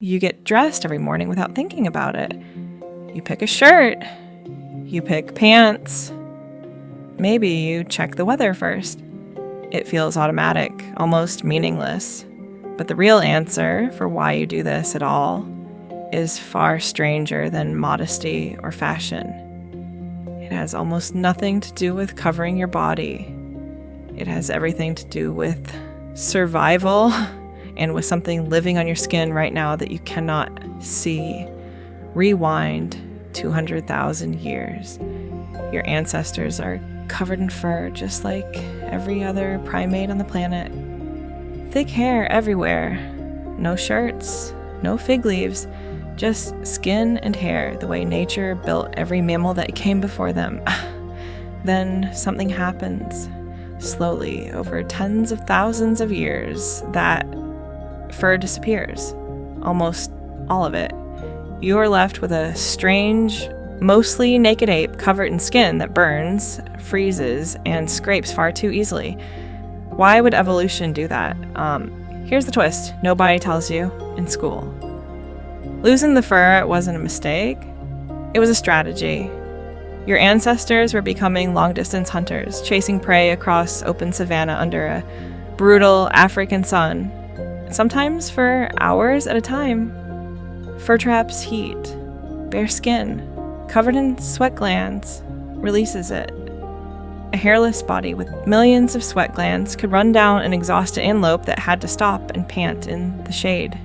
You get dressed every morning without thinking about it. You pick a shirt. You pick pants. Maybe you check the weather first. It feels automatic, almost meaningless. But the real answer for why you do this at all is far stranger than modesty or fashion. It has almost nothing to do with covering your body. It has everything to do with survival and with something living on your skin right now that you cannot see. Rewind 200,000 years. Your ancestors are covered in fur just like every other primate on the planet. Thick hair everywhere. No shirts, no fig leaves, just skin and hair, the way nature built every mammal that came before them. Then something happens. Slowly, over tens of thousands of years, that fur disappears. Almost all of it. You are left with a strange, mostly naked ape covered in skin that burns, freezes, and scrapes far too easily. Why would evolution do that? Here's the twist. Nobody tells you in school. Losing the fur wasn't a mistake. It was a strategy. Your ancestors were becoming long-distance hunters, chasing prey across open savanna under a brutal African sun, sometimes for hours at a time. Fur traps heat. Bare skin, covered in sweat glands, releases it. A hairless body with millions of sweat glands could run down an exhausted antelope that had to stop and pant in the shade.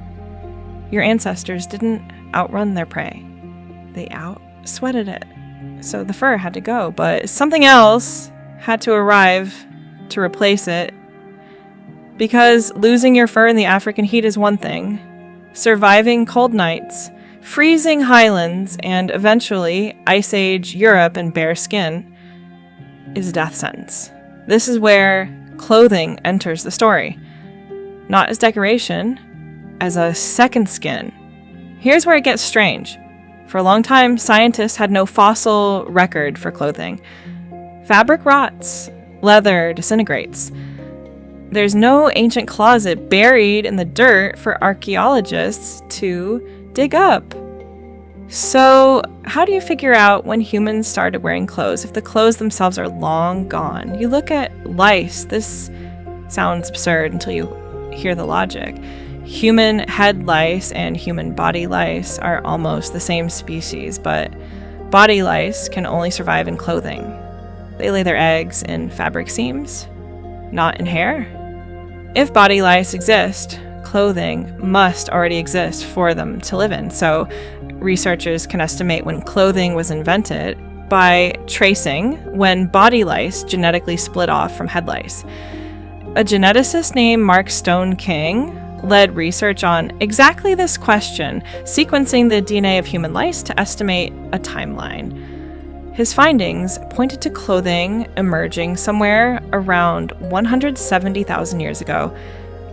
Your ancestors didn't outrun their prey. They out-sweated it. So the fur had to go, but something else had to arrive to replace it. Because losing your fur in the African heat is one thing. Surviving cold nights, freezing highlands, and eventually Ice Age Europe and bare skin is a death sentence. This is where clothing enters the story. Not as decoration, as a second skin. Here's where it gets strange. For a long time, scientists had no fossil record for clothing. Fabric rots, leather disintegrates. There's no ancient closet buried in the dirt for archaeologists to dig up. So, how do you figure out when humans started wearing clothes if the clothes themselves are long gone? You look at lice. This sounds absurd until you hear the logic. Human head lice and human body lice are almost the same species, but body lice can only survive in clothing. They lay their eggs in fabric seams, not in hair. If body lice exist, clothing must already exist for them to live in. So researchers can estimate when clothing was invented by tracing when body lice genetically split off from head lice. A geneticist named Mark Stone King led research on exactly this question, sequencing the DNA of human lice to estimate a timeline. His findings pointed to clothing emerging somewhere around 170,000 years ago,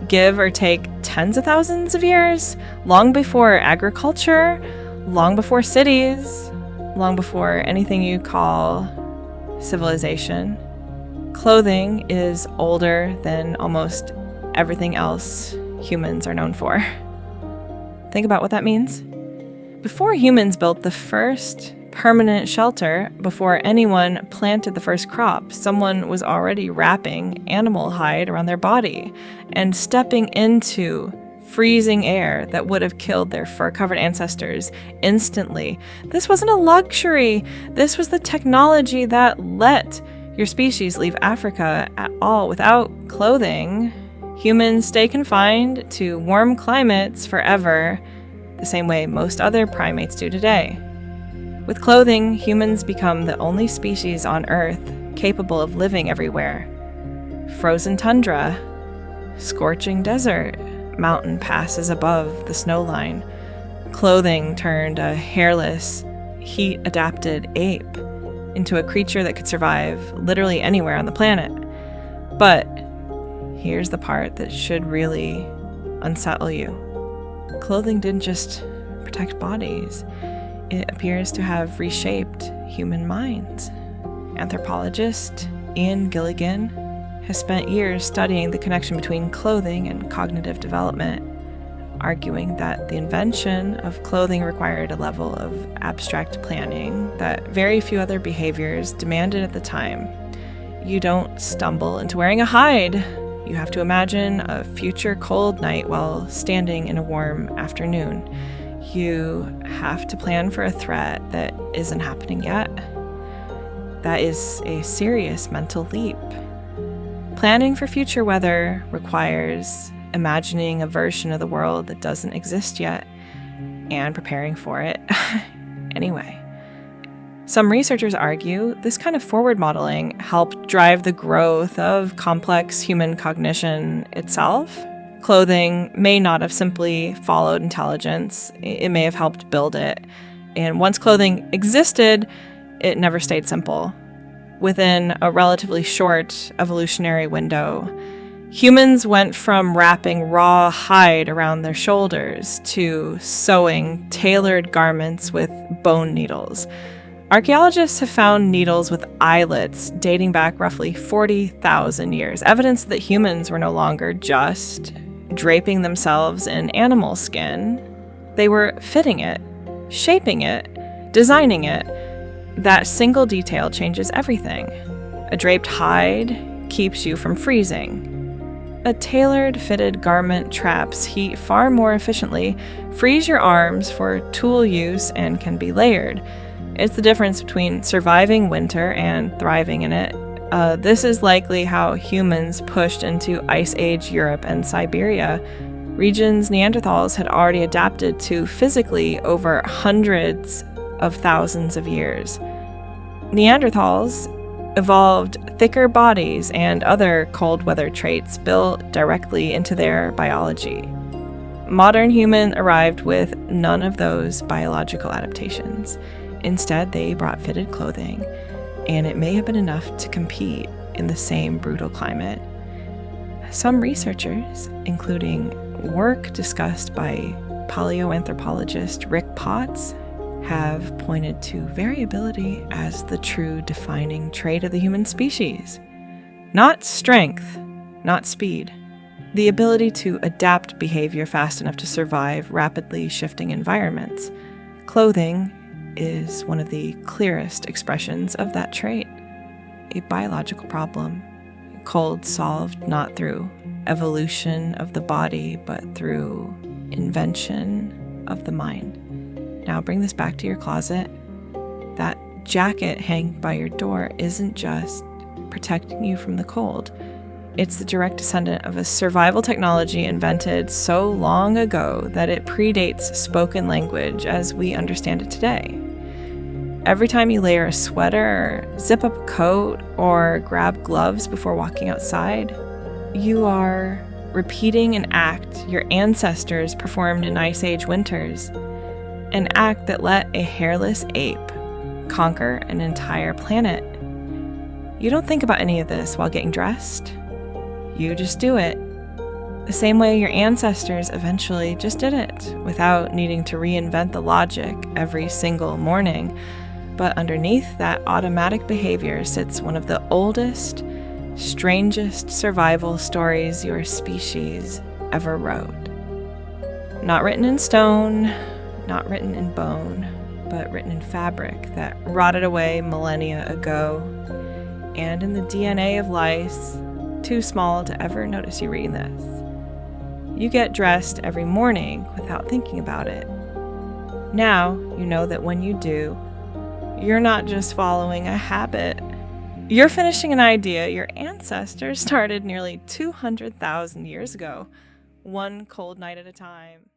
give or take tens of thousands of years, long before agriculture, long before cities, long before anything you call civilization. Clothing is older than almost everything else humans are known for. Think about what that means. Before humans built the first permanent shelter, before anyone planted the first crop, someone was already wrapping animal hide around their body and stepping into freezing air that would have killed their fur-covered ancestors instantly. This wasn't a luxury. This was the technology that let your species leave Africa at all. Without clothing, humans stay confined to warm climates forever, the same way most other primates do today. With clothing, humans become the only species on Earth capable of living everywhere. Frozen tundra, scorching desert, mountain passes above the snow line. Clothing turned a hairless, heat-adapted ape into a creature that could survive literally anywhere on the planet. But here's the part that should really unsettle you. Clothing didn't just protect bodies. It appears to have reshaped human minds. Anthropologist Ian Gilligan has spent years studying the connection between clothing and cognitive development. arguing that the invention of clothing required a level of abstract planning that very few other behaviors demanded at the time. You don't stumble into wearing a hide. You have to imagine a future cold night while standing in a warm afternoon. You have to plan for a threat that isn't happening yet. That is a serious mental leap. Planning for future weather requires imagining a version of the world that doesn't exist yet and preparing for it anyway. Some researchers argue this kind of forward modeling helped drive the growth of complex human cognition itself. Clothing may not have simply followed intelligence, it may have helped build it. And once clothing existed, it never stayed simple. Within a relatively short evolutionary window, humans went from wrapping raw hide around their shoulders to sewing tailored garments with bone needles. Archaeologists have found needles with eyelets dating back roughly 40,000 years, evidence that humans were no longer just draping themselves in animal skin. They were fitting it, shaping it, designing it. That single detail changes everything. A draped hide keeps you from freezing. A tailored fitted garment traps heat far more efficiently, frees your arms for tool use, and can be layered. It's the difference between surviving winter and thriving in it. This is likely how humans pushed into Ice Age Europe and Siberia, regions Neanderthals had already adapted to physically over hundreds of thousands of years. Neanderthals evolved thicker bodies and other cold weather traits built directly into their biology. Modern humans arrived with none of those biological adaptations. Instead, they brought fitted clothing, and it may have been enough to compete in the same brutal climate. Some researchers, including work discussed by paleoanthropologist Rick Potts, have pointed to variability as the true defining trait of the human species. Not strength, not speed. The ability to adapt behavior fast enough to survive rapidly shifting environments. Clothing is one of the clearest expressions of that trait. A biological problem, cold solved not through evolution of the body, but through invention of the mind. Now bring this back to your closet. That jacket hanging by your door isn't just protecting you from the cold. It's the direct descendant of a survival technology invented so long ago that it predates spoken language as we understand it today. Every time you layer a sweater, or zip up a coat, or grab gloves before walking outside, you are repeating an act your ancestors performed in Ice Age winters. An act that let a hairless ape conquer an entire planet. You don't think about any of this while getting dressed. You just do it. The same way your ancestors eventually just did it, without needing to reinvent the logic every single morning. But underneath that automatic behavior sits one of the oldest, strangest survival stories your species ever wrote. Not written in stone, not written in bone, but written in fabric that rotted away millennia ago, and in the DNA of lice, too small to ever notice you reading this. You get dressed every morning without thinking about it. Now you know that when you do, you're not just following a habit. You're finishing an idea your ancestors started nearly 200,000 years ago, one cold night at a time.